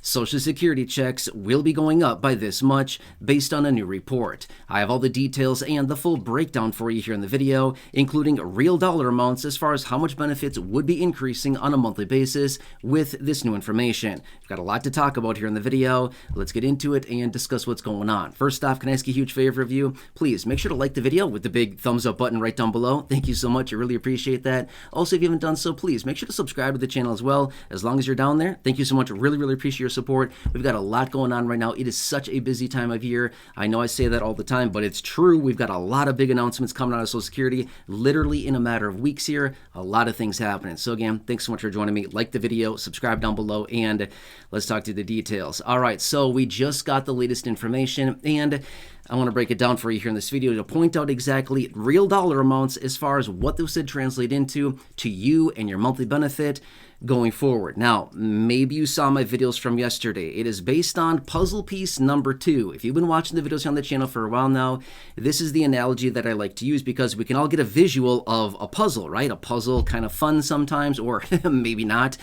Social Security checks will be going up by this much based on a new report. I have all the details and the full breakdown for you here in the video, including real dollar amounts as far as how much benefits would be increasing on a monthly basis with this new information. We've got a lot to talk about here in the video. Let's get into it and discuss what's going on. First off, can I ask a huge favor of you? Please make sure to like the video with the big thumbs up button right down below. Thank you so much. I really appreciate that. Also, if you haven't done so, please make sure to subscribe to the channel as well. As long as you're down there, thank you so much. I really appreciate your support. We've got a lot going on right now. It is such a busy time of year. I know I say that all the time, but it's true. We've got a lot of big announcements coming out of Social Security, literally in a matter of weeks here. A lot of things happening. So again, thanks so much for joining me. Like the video, subscribe down below, and let's talk through the details. All right, so we just got the latest information, and I want to break it down for you here in this video to point out exactly real dollar amounts as far as what this would translate into to you and your monthly benefit going forward. Now, maybe you saw my videos from yesterday. It is based on puzzle piece number 2. If you've been watching the videos on the channel for a while now, this is the analogy that I like to use because we can all get a visual of a puzzle, right? A puzzle kind of fun sometimes, or maybe not.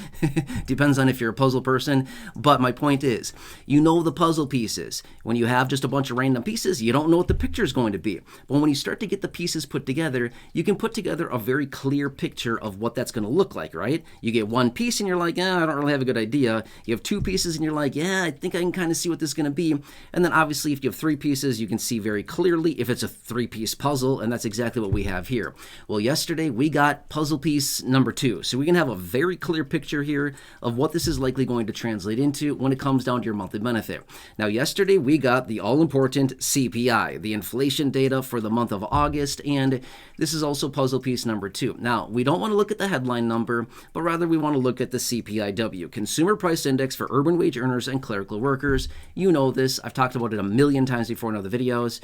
Depends on if you're a puzzle person. But my point is, you know the puzzle pieces. When you have just a bunch of random pieces, you don't know what the picture is going to be. But when you start to get the pieces put together, you can put together a very clear picture of what that's going to look like, right? You get one piece and you're like, I don't really have a good idea. You have 2 pieces and you're like, yeah, I think I can kind of see what this is going to be. And then obviously if you have 3 pieces, you can see very clearly if it's a 3-piece puzzle, and that's exactly what we have here. Well, yesterday we got puzzle piece number 2. So we can have a very clear picture here of what this is likely going to translate into when it comes down to your monthly benefit. Now, yesterday we got the all-important CPI, the inflation data for the month of August, and this is also puzzle piece number 2. Now, we don't want to look at the headline number, but rather we want to look at the CPIW, Consumer Price Index for urban wage earners and clerical workers. You know this. I've talked about it a million times before in other videos,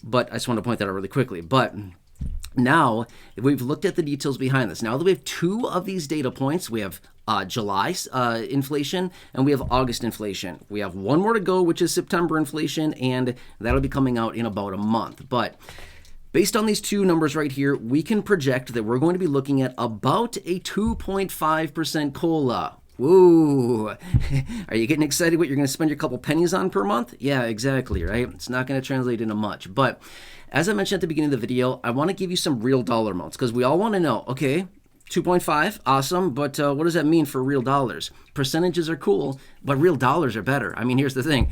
but I just want to point that out really quickly. But now we've looked at the details behind this. Now that we have 2 of these data points, we have July inflation and we have August inflation. We have 1 more to go, which is September inflation, and that'll be coming out in about a month. But based on these 2 numbers right here, we can project that we're going to be looking at about a 2.5% COLA. Woo! Are you getting excited what you're going to spend your couple pennies on per month? Yeah, exactly, right? It's not going to translate into much. But as I mentioned at the beginning of the video, I want to give you some real dollar amounts because we all want to know, okay, 2.5, awesome, but what does that mean for real dollars? Percentages are cool, but real dollars are better. I mean, here's the thing.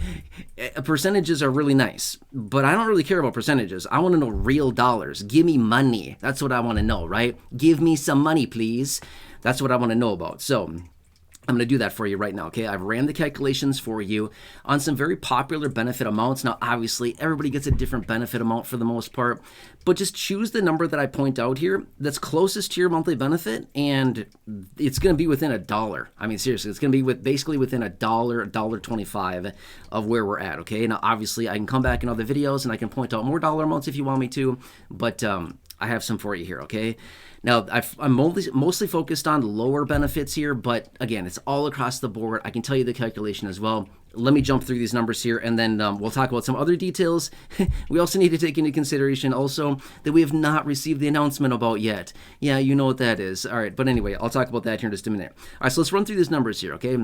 Percentages are really nice, but I don't really care about percentages. I want to know real dollars. Give me money. That's what I want to know, right? Give me some money, please. That's what I want to know about. So I'm going to do that for you right now, okay? I've ran the calculations for you on some very popular benefit amounts. Now, obviously, everybody gets a different benefit amount for the most part, but just choose the number that I point out here that's closest to your monthly benefit, and it's going to be within $1. I mean, seriously, it's going to be basically within $1, $1.25 of where we're at, okay? Now, obviously, I can come back in other videos, and I can point out more dollar amounts if you want me to, but I have some for you here, okay? Now, I'm mostly focused on lower benefits here, but again, it's all across the board. I can tell you the calculation as well. Let me jump through these numbers here, and then we'll talk about some other details. We also need to take into consideration also that we have not received the announcement about yet. Yeah, you know what that is. All right, but anyway, I'll talk about that here in just a minute. All right, so let's run through these numbers here, okay?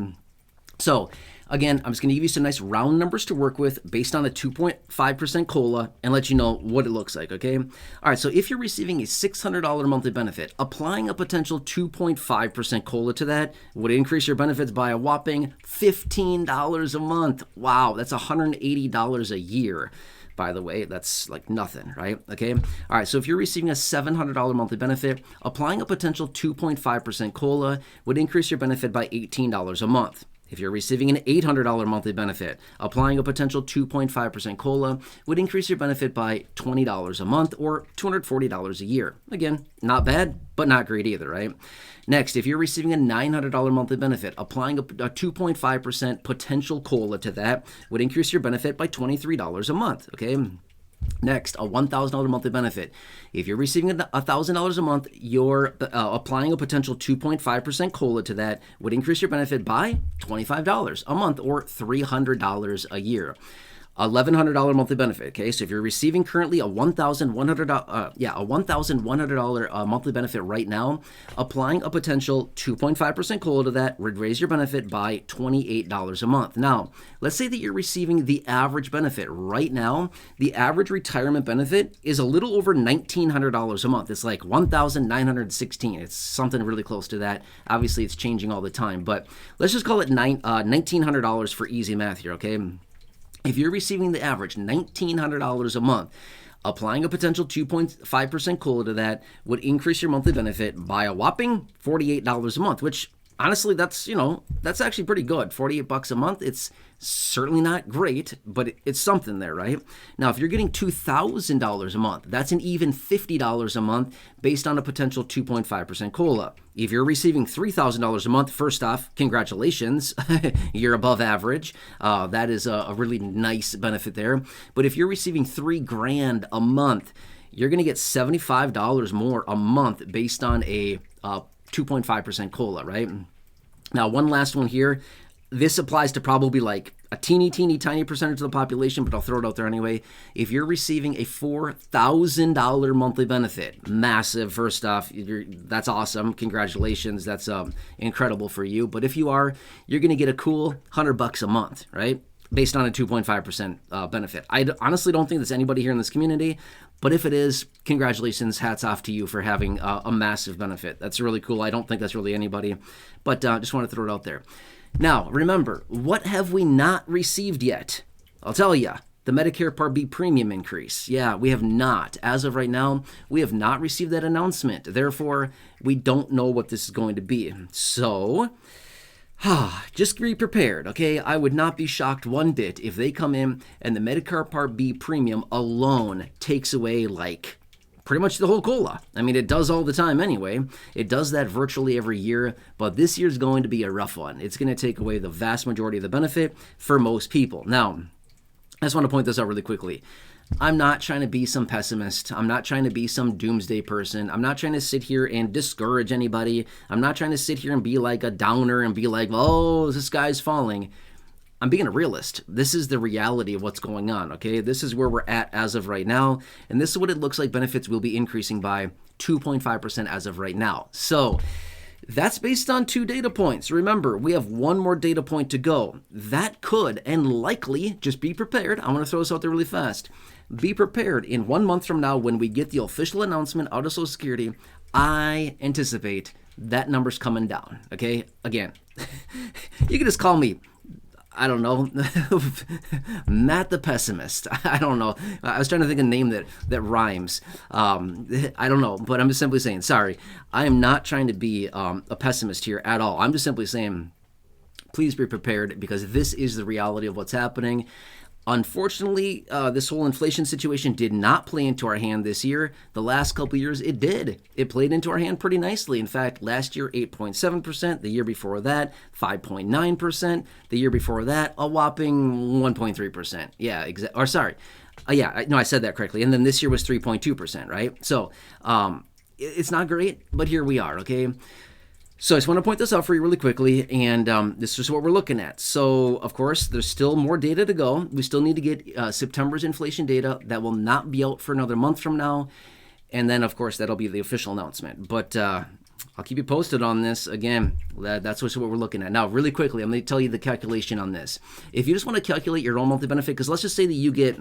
So, again, I'm just going to give you some nice round numbers to work with based on a 2.5% COLA and let you know what it looks like, okay? All right, so if you're receiving a $600 monthly benefit, applying a potential 2.5% COLA to that would increase your benefits by a whopping $15 a month. Wow, that's $180 a year. By the way, that's like nothing, right? Okay. All right. So if you're receiving a $700 monthly benefit, applying a potential 2.5% COLA would increase your benefit by $18 a month. If you're receiving an $800 monthly benefit, applying a potential 2.5% COLA would increase your benefit by $20 a month or $240 a year. Again, not bad, but not great either, right? Next, if you're receiving a $900 monthly benefit, applying a 2.5% potential COLA to that would increase your benefit by $23 a month, okay? Next, a $1,000 monthly benefit. If you're receiving $1,000 a month, you're applying a potential 2.5% COLA to that would increase your benefit by $25 a month or $300 a year. $1,100 monthly benefit. Okay, so if you're receiving currently a $1,100 monthly benefit right now, applying a potential 2.5% COLA to that would raise your benefit by $28 a month. Now, let's say that you're receiving the average benefit right now. The average retirement benefit is a little over $1,900 a month. It's like $1,916. It's something really close to that. Obviously, it's changing all the time, but let's just call it $1,900 for easy math here. Okay. If you're receiving the average $1,900 a month, applying a potential 2.5% COLA to that would increase your monthly benefit by a whopping $48 a month, which honestly, that's actually pretty good. $48 a month. It's certainly not great, but it's something there, right? Now, if you're getting $2,000 a month, that's an even $50 a month based on a potential 2.5% COLA. If you're receiving $3,000 a month, first off, congratulations, you're above average. That is a really nice benefit there. But if you're receiving $3,000 a month, you're going to get $75 more a month based on a 2.5% COLA, right? Now, one last one here. This applies to probably like a teeny tiny percentage of the population, but I'll throw it out there anyway. If you're receiving a $4,000 monthly benefit, massive, first off, that's awesome. Congratulations. That's incredible for you. But if you are, you're going to get a cool $100 a month, right? Based on a 2.5% benefit. I honestly don't think there's anybody here in this community, but if it is, congratulations, hats off to you for having a massive benefit. That's really cool. I don't think that's really anybody, but just want to throw it out there. Now, remember, what have we not received yet? I'll tell you, the Medicare Part B premium increase. Yeah, we have not. As of right now, we have not received that announcement. Therefore, we don't know what this is going to be. So, just be prepared, okay? I would not be shocked one bit if they come in and the Medicare Part B premium alone takes away like pretty much the whole COLA. I mean, it does all the time anyway. It does that virtually every year, but this year's going to be a rough one. It's going to take away the vast majority of the benefit for most people. Now, I just want to point this out really quickly. I'm not trying to be some pessimist. I'm not trying to be some doomsday person. I'm not trying to sit here and discourage anybody. I'm not trying to sit here and be like a downer and be like, oh, the sky's falling. I'm being a realist. This is the reality of what's going on, okay? This is where we're at as of right now, and this is what it looks like benefits will be increasing by 2.5% as of right now. So that's based on 2 data points. Remember, we have 1 more data point to go. That could and likely, just be prepared. I want to throw this out there really fast. Be prepared in 1 month from now when we get the official announcement out of Social Security. I anticipate that number's coming down, okay? Again, you can just call me, I don't know, Matt the Pessimist. I don't know. I was trying to think of a name that rhymes. I don't know, but I'm just simply saying, sorry, I am not trying to be a pessimist here at all. I'm just simply saying, please be prepared because this is the reality of what's happening. Unfortunately, this whole inflation situation did not play into our hand this year. The last couple years, it did. It played into our hand pretty nicely. In fact, last year, 8.7%. The year before that, 5.9%. The year before that, a whopping 1.3%. Yeah, exactly. Or sorry. I said that correctly. And then this year was 3.2%, right? So it's not great, but here we are, okay? So I just want to point this out for you really quickly, and this is what we're looking at. So, of course, there's still more data to go. We still need to get September's inflation data. That will not be out for another month from now. And then, of course, that'll be the official announcement. But I'll keep you posted on this. Again, that's what we're looking at. Now, really quickly, I'm going to tell you the calculation on this. If you just want to calculate your own monthly benefit, because let's just say that you get,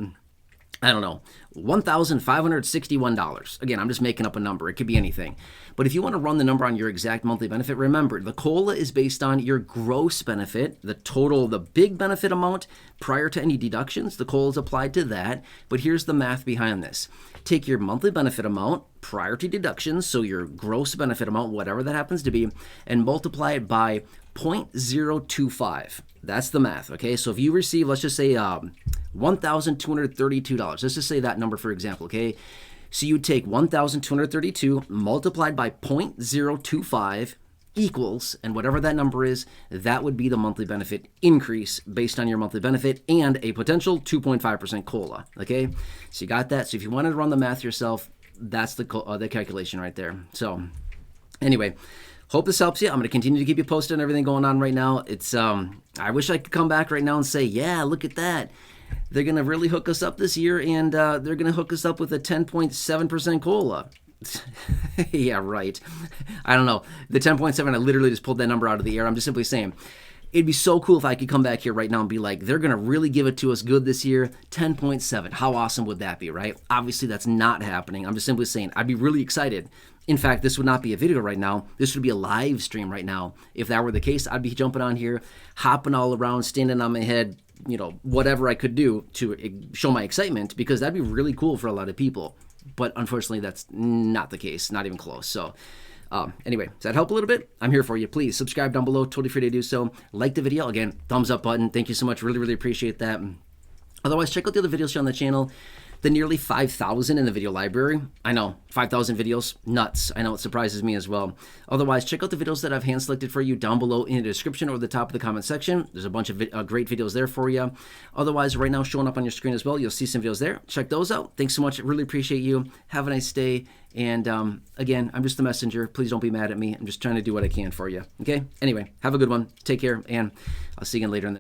I don't know, $1,561. Again, I'm just making up a number. It could be anything. But if you want to run the number on your exact monthly benefit, remember, the COLA is based on your gross benefit, the total, the big benefit amount prior to any deductions. The COLA is applied to that. But here's the math behind this. Take your monthly benefit amount prior to deductions, so your gross benefit amount, whatever that happens to be, and multiply it by 0.025. That's the math, okay? So if you receive, let's just say $1,232. Let's just say that number for example, okay? So you take 1,232 multiplied by 0.025 equals, and whatever that number is, that would be the monthly benefit increase based on your monthly benefit and a potential 2.5% COLA, okay? So you got that. So if you wanted to run the math yourself, that's the calculation right there. So anyway, hope this helps you. I'm going to continue to keep you posted on everything going on right now. It's I wish I could come back right now and say, yeah, look at that. they're going to really hook us up this year, and they're going to hook us up with a 10.7% COLA. Yeah, right. I don't know. The 10.7, I literally just pulled that number out of the air. I'm just simply saying, it'd be so cool if I could come back here right now and be like, they're going to really give it to us good this year. 10.7. How awesome would that be, right? Obviously, that's not happening. I'm just simply saying, I'd be really excited. In fact, this would not be a video right now. This would be a live stream right now. If that were the case, I'd be jumping on here, hopping all around, standing on my head, whatever I could do to show my excitement, because that'd be really cool for a lot of people. But unfortunately, that's not the case, not even close. So anyway, does that help a little bit? I'm here for you. Please subscribe down below. Totally free to do so. Like the video. Again, thumbs up button. Thank you so much. Really, really appreciate that. Otherwise, check out the other videos here on the channel. The nearly 5,000 in the video library. I know, 5,000 videos, nuts. I know, it surprises me as well. Otherwise, check out the videos that I've hand selected for you down below in the description or the top of the comment section. There's a bunch of great videos there for you. Otherwise, right now showing up on your screen as well, you'll see some videos there. Check those out. Thanks so much. I really appreciate you. Have a nice day. And again, I'm just the messenger. Please don't be mad at me. I'm just trying to do what I can for you. Okay? Anyway, have a good one. Take care, and I'll see you again later in the